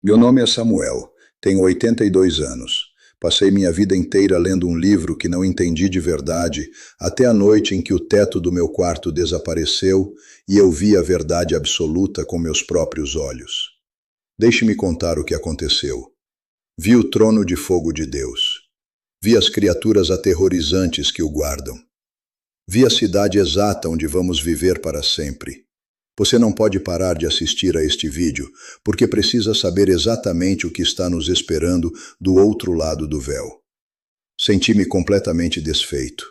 Meu nome é Samuel, tenho 82 anos. Passei minha vida inteira lendo um livro que não entendi de verdade, até a noite em que o teto do meu quarto desapareceu e eu vi a verdade absoluta com meus próprios olhos. Deixe-me contar o que aconteceu. Vi o trono de fogo de Deus. Vi as criaturas aterrorizantes que o guardam. Vi a cidade exata onde vamos viver para sempre. Você não pode parar de assistir a este vídeo, porque precisa saber exatamente o que está nos esperando do outro lado do véu. Senti-me completamente desfeito.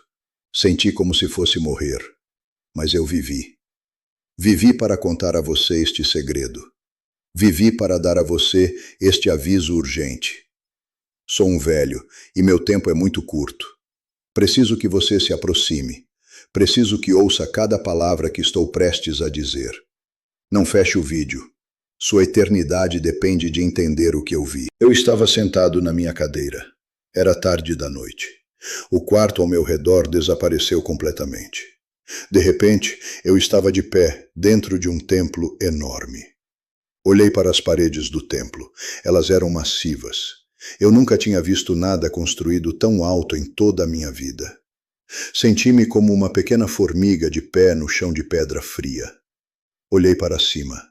Senti como se fosse morrer. Mas eu vivi. Vivi para contar a você este segredo. Vivi para dar a você este aviso urgente. Sou um velho e meu tempo é muito curto. Preciso que você se aproxime. Preciso que ouça cada palavra que estou prestes a dizer. Não feche o vídeo. Sua eternidade depende de entender o que eu vi. Eu estava sentado na minha cadeira. Era tarde da noite. O quarto ao meu redor desapareceu completamente. De repente, eu estava de pé, dentro de um templo enorme. Olhei para as paredes do templo. Elas eram massivas. Eu nunca tinha visto nada construído tão alto em toda a minha vida. Senti-me como uma pequena formiga de pé no chão de pedra fria. Olhei para cima.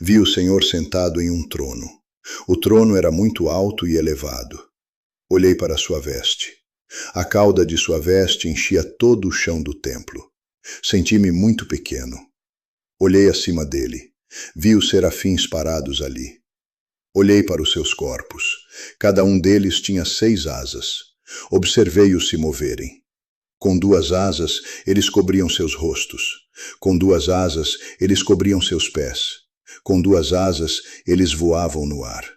Vi o Senhor sentado em um trono. O trono era muito alto e elevado. Olhei para sua veste. A cauda de sua veste enchia todo o chão do templo. Senti-me muito pequeno. Olhei acima dele. Vi os serafins parados ali. Olhei para os seus corpos. Cada um deles tinha 6 asas. Observei-os se moverem. Com 2 asas, eles cobriam seus rostos. Com 2 asas, eles cobriam seus pés. Com 2 asas, eles voavam no ar.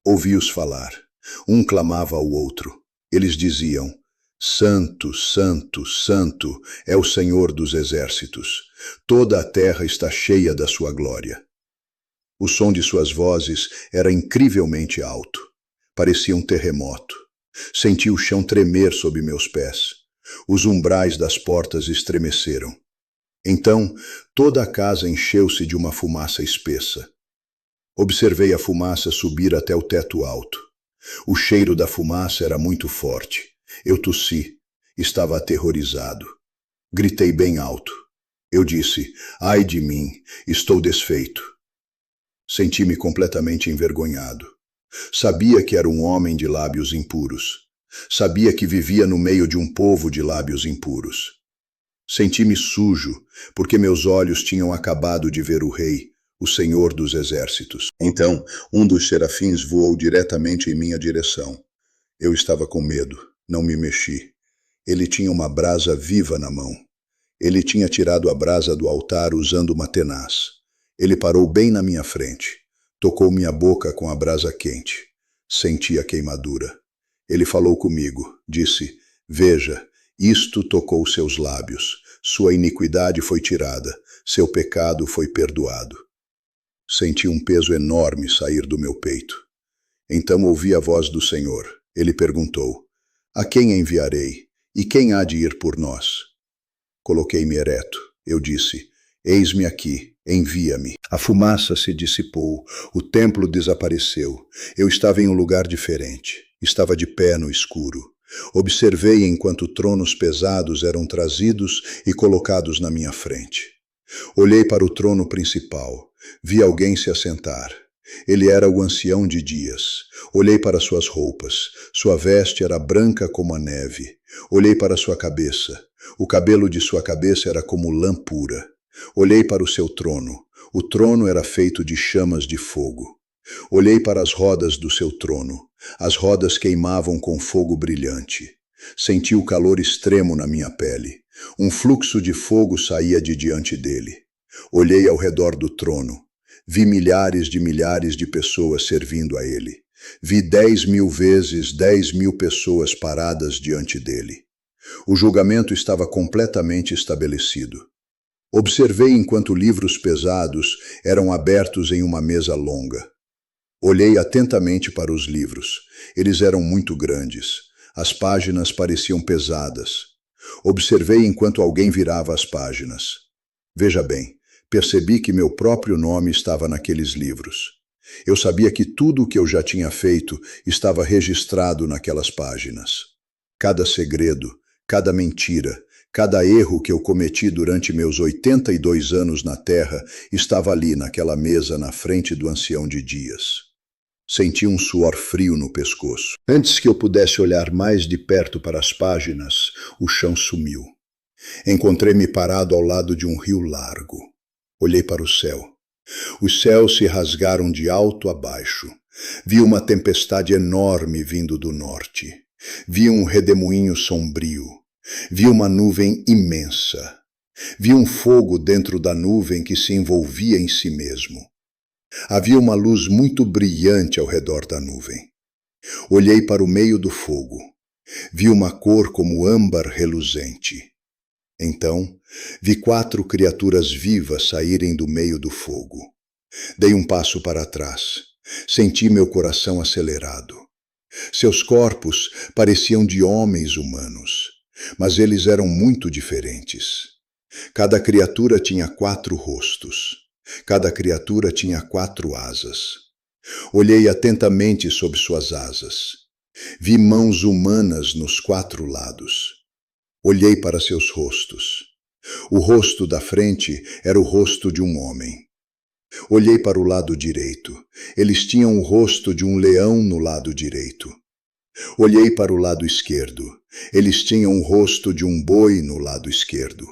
Ouvi-os falar. Um clamava ao outro. Eles diziam: Santo, Santo, Santo é o Senhor dos exércitos. Toda a terra está cheia da sua glória. O som de suas vozes era incrivelmente alto. Parecia um terremoto. Senti o chão tremer sob meus pés. Os umbrais das portas estremeceram. Então, toda a casa encheu-se de uma fumaça espessa. Observei a fumaça subir até o teto alto. O cheiro da fumaça era muito forte. Eu tossi. Estava aterrorizado. Gritei bem alto. Eu disse: Ai de mim, estou desfeito. Senti-me completamente envergonhado. Sabia que era um homem de lábios impuros. Sabia que vivia no meio de um povo de lábios impuros. Senti-me sujo, porque meus olhos tinham acabado de ver o rei, o Senhor dos exércitos. Então, um dos serafins voou diretamente em minha direção. Eu estava com medo, não me mexi. Ele tinha uma brasa viva na mão. Ele tinha tirado a brasa do altar usando uma tenaz. Ele parou bem na minha frente. Tocou minha boca com a brasa quente. Senti a queimadura. Ele falou comigo, disse: Veja, isto tocou seus lábios, sua iniquidade foi tirada, seu pecado foi perdoado. Senti um peso enorme sair do meu peito. Então ouvi a voz do Senhor. Ele perguntou: A quem enviarei? E quem há de ir por nós? Coloquei-me ereto. Eu disse: Eis-me aqui, envia-me. A fumaça se dissipou, o templo desapareceu. Eu estava em um lugar diferente. Estava de pé no escuro. Observei enquanto tronos pesados eram trazidos e colocados na minha frente. Olhei para o trono principal. Vi alguém se assentar. Ele era o ancião de dias. Olhei para suas roupas. Sua veste era branca como a neve. Olhei para sua cabeça. O cabelo de sua cabeça era como lã pura. Olhei para o seu trono. O trono era feito de chamas de fogo. Olhei para as rodas do seu trono. As rodas queimavam com fogo brilhante. Senti o calor extremo na minha pele. Um fluxo de fogo saía de diante dele. Olhei ao redor do trono. Vi milhares de pessoas servindo a ele. Vi 10.000 vezes 10.000 pessoas paradas diante dele. O julgamento estava completamente estabelecido. Observei enquanto livros pesados eram abertos em uma mesa longa. Olhei atentamente para os livros. Eles eram muito grandes. As páginas pareciam pesadas. Observei enquanto alguém virava as páginas. Veja bem, percebi que meu próprio nome estava naqueles livros. Eu sabia que tudo o que eu já tinha feito estava registrado naquelas páginas. Cada segredo, cada mentira, cada erro que eu cometi durante meus 82 anos na Terra estava ali naquela mesa na frente do ancião de dias. Senti um suor frio no pescoço. Antes que eu pudesse olhar mais de perto para as páginas, o chão sumiu. Encontrei-me parado ao lado de um rio largo. Olhei para o céu. Os céus se rasgaram de alto a baixo. Vi uma tempestade enorme vindo do norte. Vi um redemoinho sombrio. Vi uma nuvem imensa. Vi um fogo dentro da nuvem que se envolvia em si mesmo. Havia uma luz muito brilhante ao redor da nuvem. Olhei para o meio do fogo. Vi uma cor como âmbar reluzente. Então, vi 4 criaturas vivas saírem do meio do fogo. Dei um passo para trás. Senti meu coração acelerado. Seus corpos pareciam de homens humanos, mas eles eram muito diferentes. Cada criatura tinha 4 rostos. Cada criatura tinha 4 asas. Olhei atentamente sob suas asas. Vi mãos humanas nos 4 lados. Olhei para seus rostos. O rosto da frente era o rosto de um homem. Olhei para o lado direito. Eles tinham o rosto de um leão no lado direito. Olhei para o lado esquerdo. Eles tinham o rosto de um boi no lado esquerdo.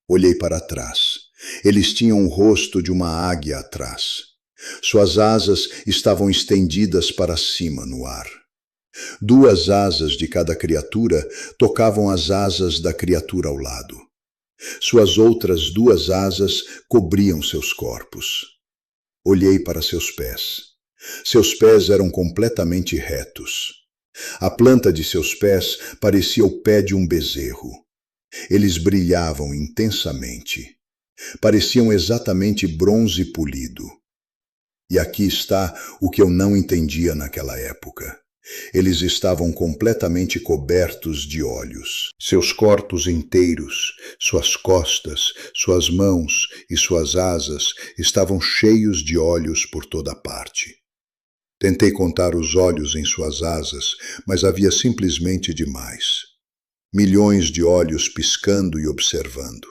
Olhei para trás. Eles tinham o rosto de uma águia atrás. Suas asas estavam estendidas para cima no ar. 2 asas de cada criatura tocavam as asas da criatura ao lado. Suas outras 2 asas cobriam seus corpos. Olhei para seus pés. Seus pés eram completamente retos. A planta de seus pés parecia o pé de um bezerro. Eles brilhavam intensamente. Pareciam exatamente bronze polido. E aqui está o que eu não entendia naquela época. Eles estavam completamente cobertos de olhos. Seus corpos inteiros, suas costas, suas mãos e suas asas estavam cheios de olhos por toda parte. Tentei contar os olhos em suas asas, mas havia simplesmente demais. Milhões de olhos piscando e observando.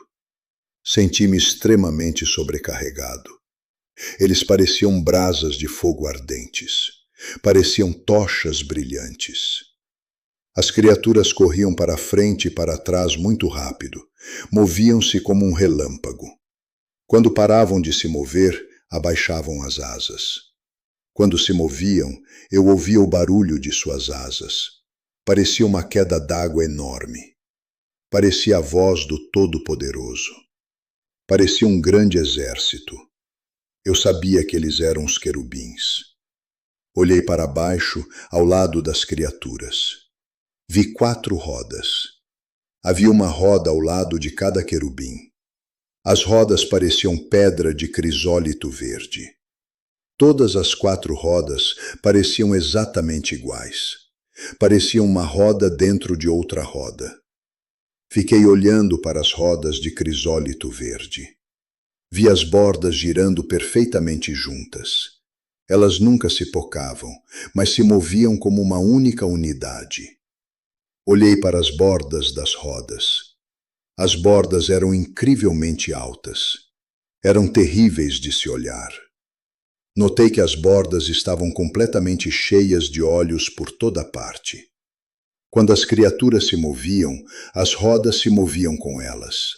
Senti-me extremamente sobrecarregado. Eles pareciam brasas de fogo ardentes. Pareciam tochas brilhantes. As criaturas corriam para a frente e para trás muito rápido. Moviam-se como um relâmpago. Quando paravam de se mover, abaixavam as asas. Quando se moviam, eu ouvia o barulho de suas asas. Parecia uma queda d'água enorme. Parecia a voz do Todo-Poderoso. Parecia um grande exército. Eu sabia que eles eram os querubins. Olhei para baixo, ao lado das criaturas. Vi 4 rodas. Havia uma roda ao lado de cada querubim. As rodas pareciam pedra de crisólito verde. Todas as 4 rodas pareciam exatamente iguais. Pareciam uma roda dentro de outra roda. Fiquei olhando para as rodas de crisólito verde. Vi as bordas girando perfeitamente juntas. Elas nunca se pocavam, mas se moviam como uma única unidade. Olhei para as bordas das rodas. As bordas eram incrivelmente altas. Eram terríveis de se olhar. Notei que as bordas estavam completamente cheias de olhos por toda parte. Quando as criaturas se moviam, as rodas se moviam com elas.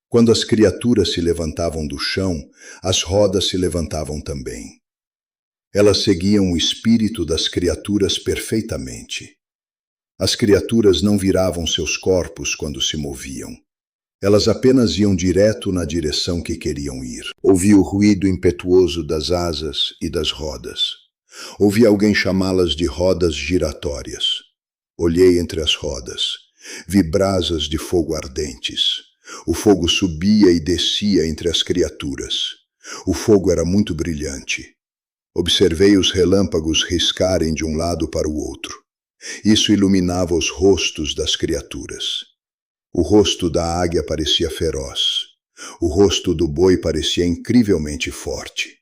Quando as criaturas se levantavam do chão, as rodas se levantavam também. Elas seguiam o espírito das criaturas perfeitamente. As criaturas não viravam seus corpos quando se moviam. Elas apenas iam direto na direção que queriam ir. Ouvi o ruído impetuoso das asas e das rodas. Ouvi alguém chamá-las de rodas giratórias. Olhei entre as rodas. Vi brasas de fogo ardentes. O fogo subia e descia entre as criaturas. O fogo era muito brilhante. Observei os relâmpagos riscarem de um lado para o outro. Isso iluminava os rostos das criaturas. O rosto da águia parecia feroz. O rosto do boi parecia incrivelmente forte.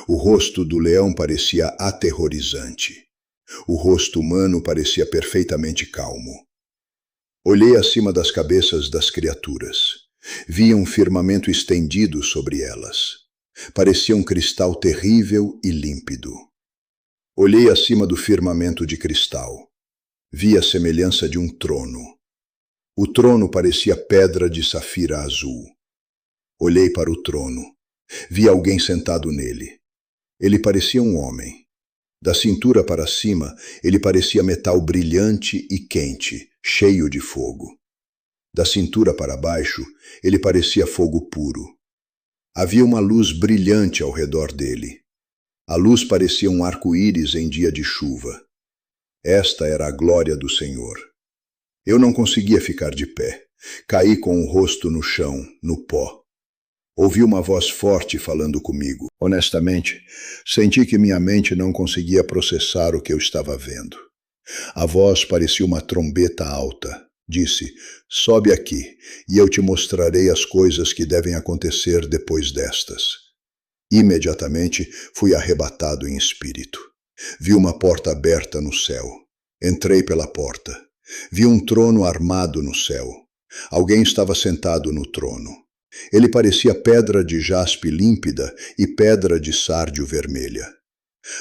O rosto do leão parecia aterrorizante. O rosto humano parecia perfeitamente calmo. Olhei acima das cabeças das criaturas. Vi um firmamento estendido sobre elas. Parecia um cristal terrível e límpido. Olhei acima do firmamento de cristal. Vi a semelhança de um trono. O trono parecia pedra de safira azul. Olhei para o trono. Vi alguém sentado nele. Ele parecia um homem. Da cintura para cima, ele parecia metal brilhante e quente, cheio de fogo. Da cintura para baixo, ele parecia fogo puro. Havia uma luz brilhante ao redor dele. A luz parecia um arco-íris em dia de chuva. Esta era a glória do Senhor. Eu não conseguia ficar de pé. Caí com o rosto no chão, no pó. Ouvi uma voz forte falando comigo. Honestamente, senti que minha mente não conseguia processar o que eu estava vendo. A voz parecia uma trombeta alta. Disse: sobe aqui, e eu te mostrarei as coisas que devem acontecer depois destas. Imediatamente fui arrebatado em espírito. Vi uma porta aberta no céu. Entrei pela porta. Vi um trono armado no céu. Alguém estava sentado no trono. Ele parecia pedra de jaspe límpida e pedra de sárdio vermelha.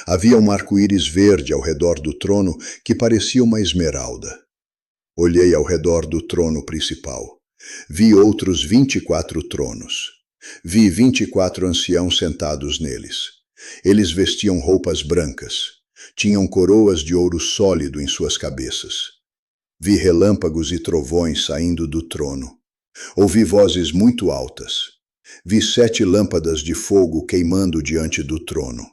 Havia um arco-íris verde ao redor do trono que parecia uma esmeralda. Olhei ao redor do trono principal. Vi outros 24 tronos. Vi 24 anciãos sentados neles. Eles vestiam roupas brancas. Tinham coroas de ouro sólido em suas cabeças. Vi relâmpagos e trovões saindo do trono. Ouvi vozes muito altas. Vi 7 lâmpadas de fogo queimando diante do trono.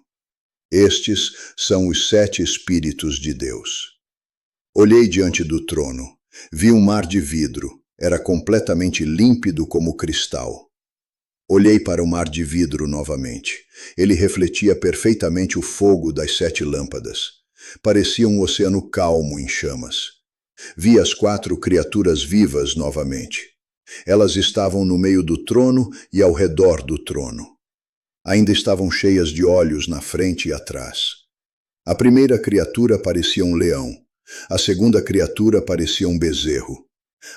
Estes são os 7 Espíritos de Deus. Olhei diante do trono. Vi um mar de vidro. Era completamente límpido como cristal. Olhei para o mar de vidro novamente. Ele refletia perfeitamente o fogo das 7 lâmpadas. Parecia um oceano calmo em chamas. Vi as 4 criaturas vivas novamente. Elas estavam no meio do trono e ao redor do trono. Ainda estavam cheias de olhos na frente e atrás. A primeira criatura parecia um leão. A segunda criatura parecia um bezerro.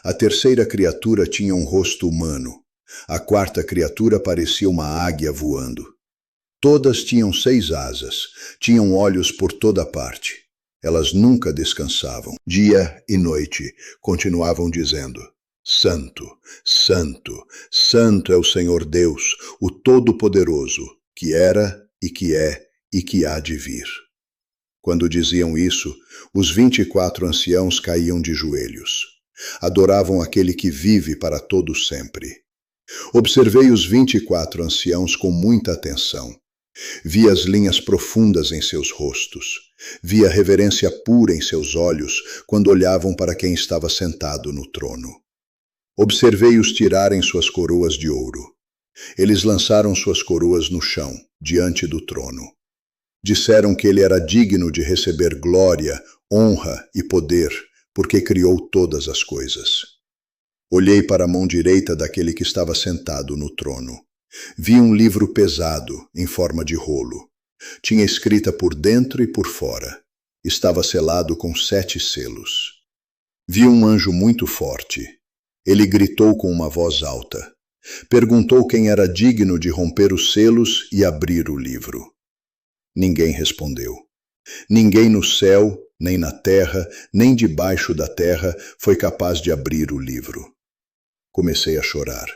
A terceira criatura tinha um rosto humano. A quarta criatura parecia uma águia voando. Todas tinham 6 asas, tinham olhos por toda parte. Elas nunca descansavam. Dia e noite continuavam dizendo: Santo, Santo, Santo é o Senhor Deus, o Todo-Poderoso, que era e que é e que há de vir. Quando diziam isso, os 24 anciãos caíam de joelhos. Adoravam aquele que vive para todo sempre. Observei os 24 anciãos com muita atenção. Vi as linhas profundas em seus rostos. Vi a reverência pura em seus olhos quando olhavam para quem estava sentado no trono. Observei-os tirarem suas coroas de ouro. Eles lançaram suas coroas no chão, diante do trono. Disseram que ele era digno de receber glória, honra e poder, porque criou todas as coisas. Olhei para a mão direita daquele que estava sentado no trono. Vi um livro pesado, em forma de rolo. Tinha escrita por dentro e por fora. Estava selado com 7 selos. Vi um anjo muito forte. Ele gritou com uma voz alta. Perguntou quem era digno de romper os selos e abrir o livro. Ninguém respondeu. Ninguém no céu, nem na terra, nem debaixo da terra foi capaz de abrir o livro. Comecei a chorar.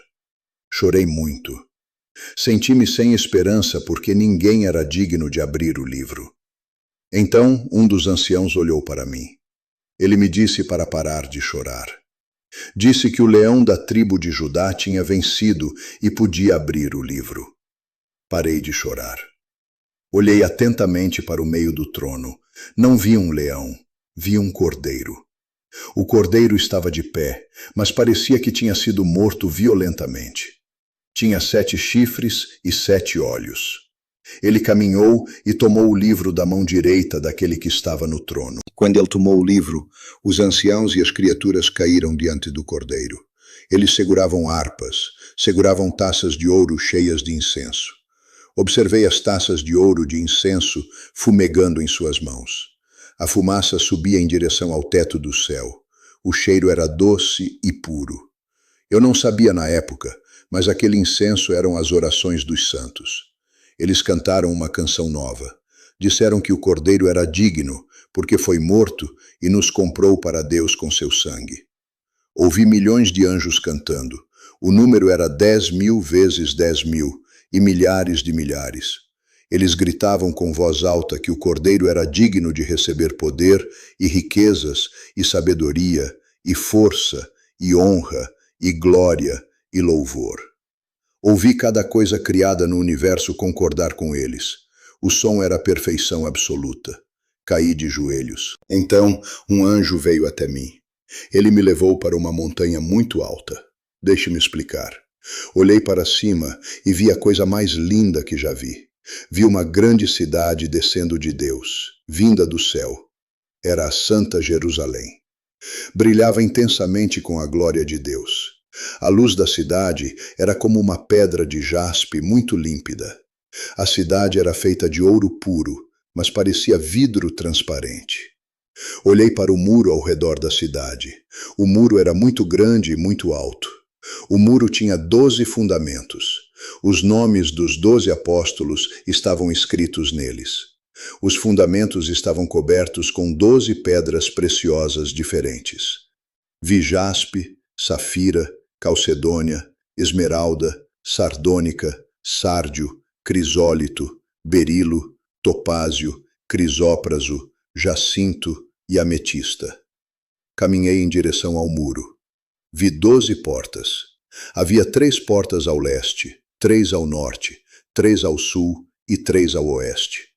Chorei muito. Senti-me sem esperança porque ninguém era digno de abrir o livro. Então um dos anciãos olhou para mim. Ele me disse para parar de chorar. Disse que o leão da tribo de Judá tinha vencido e podia abrir o livro. Parei de chorar. Olhei atentamente para o meio do trono. Não vi um leão, vi um cordeiro. O cordeiro estava de pé, mas parecia que tinha sido morto violentamente. Tinha 7 chifres e 7 olhos. Ele caminhou e tomou o livro da mão direita daquele que estava no trono. Quando ele tomou o livro, os anciãos e as criaturas caíram diante do cordeiro. Eles seguravam harpas, seguravam taças de ouro cheias de incenso. Observei as taças de ouro de incenso fumegando em suas mãos. A fumaça subia em direção ao teto do céu. O cheiro era doce e puro. Eu não sabia na época, mas aquele incenso eram as orações dos santos. Eles cantaram uma canção nova. Disseram que o Cordeiro era digno, porque foi morto e nos comprou para Deus com seu sangue. Ouvi milhões de anjos cantando. O número era 10.000 vezes 10.000 e milhares de milhares. Eles gritavam com voz alta que o Cordeiro era digno de receber poder e riquezas e sabedoria e força e honra e glória e louvor. Ouvi cada coisa criada no universo concordar com eles. O som era a perfeição absoluta. Caí de joelhos. Então, um anjo veio até mim. Ele me levou para uma montanha muito alta. Deixe-me explicar. Olhei para cima e vi a coisa mais linda que já vi. Vi uma grande cidade descendo de Deus, vinda do céu. Era a Santa Jerusalém. Brilhava intensamente com a glória de Deus. A luz da cidade era como uma pedra de jaspe muito límpida. A cidade era feita de ouro puro, mas parecia vidro transparente. Olhei para o muro ao redor da cidade. O muro era muito grande e muito alto. O muro tinha 12 fundamentos. Os nomes dos 12 apóstolos estavam escritos neles. Os fundamentos estavam cobertos com 12 pedras preciosas diferentes. Vi jaspe, safira, calcedônia, esmeralda, sardônica, sárdio, crisólito, berilo, topázio, crisópraso, jacinto e ametista. Caminhei em direção ao muro. Vi 12 portas. Havia 3 portas ao leste, 3 ao norte, 3 ao sul e 3 ao oeste.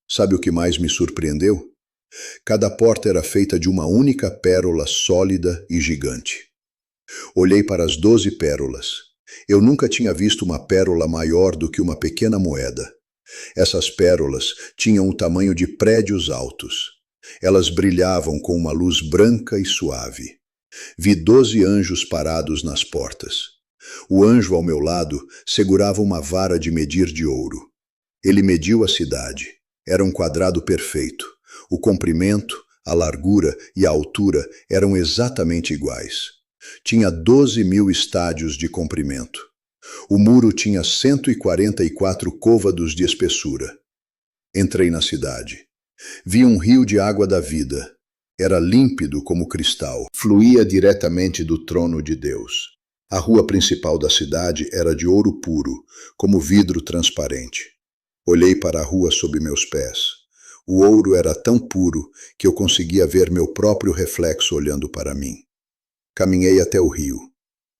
Sabe o que mais me surpreendeu? Cada porta era feita de uma única pérola sólida e gigante. Olhei para as 12 pérolas. Eu nunca tinha visto uma pérola maior do que uma pequena moeda. Essas pérolas tinham o tamanho de prédios altos. Elas brilhavam com uma luz branca e suave. Vi 12 anjos parados nas portas. O anjo ao meu lado segurava uma vara de medir de ouro. Ele mediu a cidade. Era um quadrado perfeito. O comprimento, a largura e a altura eram exatamente iguais. Tinha 12.000 estádios de comprimento. O muro tinha 144 côvados de espessura. Entrei na cidade. Vi um rio de água da vida. Era límpido como cristal. Fluía diretamente do trono de Deus. A rua principal da cidade era de ouro puro, como vidro transparente. Olhei para a rua sob meus pés. O ouro era tão puro que eu conseguia ver meu próprio reflexo olhando para mim. Caminhei até o rio.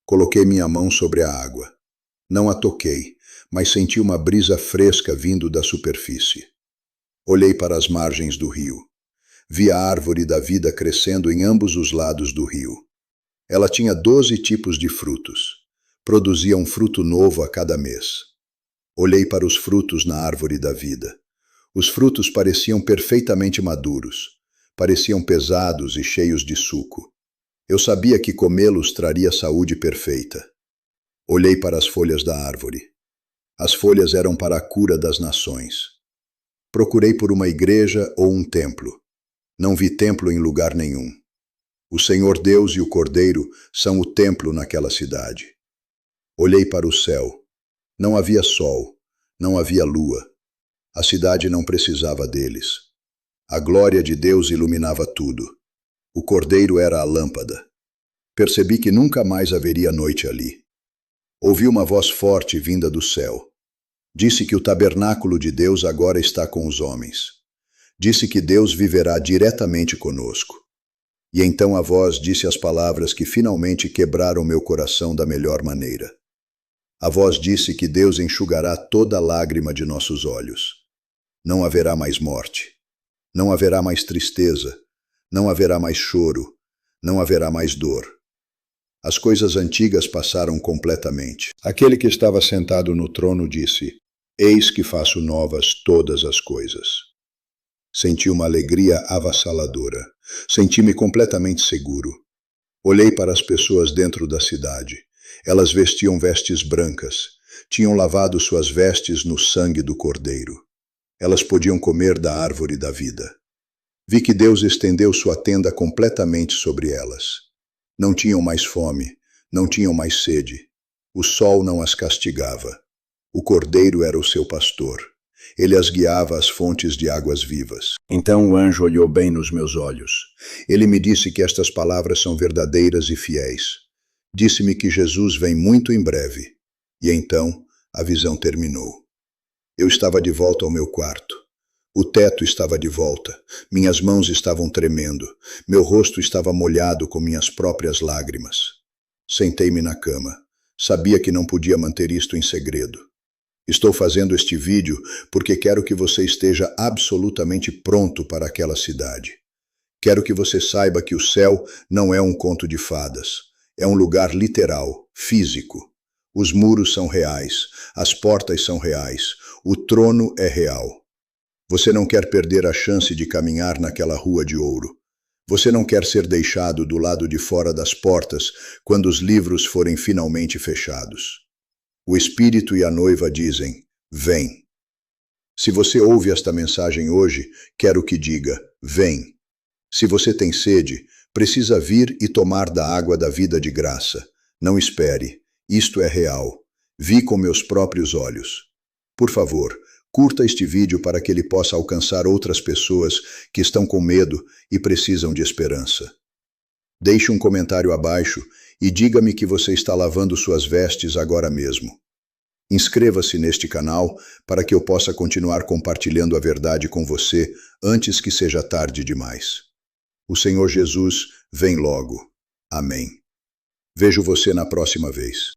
Coloquei minha mão sobre a água. Não a toquei, mas senti uma brisa fresca vindo da superfície. Olhei para as margens do rio. Vi a árvore da vida crescendo em ambos os lados do rio. Ela tinha 12 tipos de frutos. Produzia um fruto novo a cada mês. Olhei para os frutos na árvore da vida. Os frutos pareciam perfeitamente maduros. Pareciam pesados e cheios de suco. Eu sabia que comê-los traria saúde perfeita. Olhei para as folhas da árvore. As folhas eram para a cura das nações. Procurei por uma igreja ou um templo. Não vi templo em lugar nenhum. O Senhor Deus e o Cordeiro são o templo naquela cidade. Olhei para o céu. Não havia sol, não havia lua. A cidade não precisava deles. A glória de Deus iluminava tudo. O Cordeiro era a lâmpada. Percebi que nunca mais haveria noite ali. Ouvi uma voz forte vinda do céu. Disse que o tabernáculo de Deus agora está com os homens. Disse que Deus viverá diretamente conosco. E então a voz disse as palavras que finalmente quebraram meu coração da melhor maneira. A voz disse que Deus enxugará toda lágrima de nossos olhos. Não haverá mais morte. Não haverá mais tristeza. Não haverá mais choro. Não haverá mais dor. As coisas antigas passaram completamente. Aquele que estava sentado no trono disse: Eis que faço novas todas as coisas. Senti uma alegria avassaladora. Senti-me completamente seguro. Olhei para as pessoas dentro da cidade. Elas vestiam vestes brancas. tinham lavado suas vestes no sangue do Cordeiro. Elas podiam comer da árvore da vida. Vi que Deus estendeu sua tenda completamente sobre elas. Não tinham mais fome, não tinham mais sede. O sol não as castigava. O Cordeiro era o seu pastor. Ele as guiava às fontes de águas vivas. Então o anjo olhou bem nos meus olhos. Ele me disse que estas palavras são verdadeiras e fiéis. Disse-me que Jesus vem muito em breve. E então a visão terminou. Eu estava de volta ao meu quarto. O teto estava de volta. Minhas mãos estavam tremendo. Meu rosto estava molhado com minhas próprias lágrimas. Sentei-me na cama. Sabia que não podia manter isto em segredo. Estou fazendo este vídeo porque quero que você esteja absolutamente pronto para aquela cidade. Quero que você saiba que o céu não é um conto de fadas. É um lugar literal, físico. Os muros são reais, as portas são reais, o trono é real. Você não quer perder a chance de caminhar naquela rua de ouro. Você não quer ser deixado do lado de fora das portas quando os livros forem finalmente fechados. O Espírito e a noiva dizem, vem. Se você ouve esta mensagem hoje, quero que diga, vem. Se você tem sede, precisa vir e tomar da água da vida de graça. Não espere, isto é real. Vi com meus próprios olhos. Por favor, curta este vídeo para que ele possa alcançar outras pessoas que estão com medo e precisam de esperança. Deixe um comentário abaixo e diga-me que você está lavando suas vestes agora mesmo. Inscreva-se neste canal para que eu possa continuar compartilhando a verdade com você antes que seja tarde demais. O Senhor Jesus vem logo. Amém. Vejo você na próxima vez.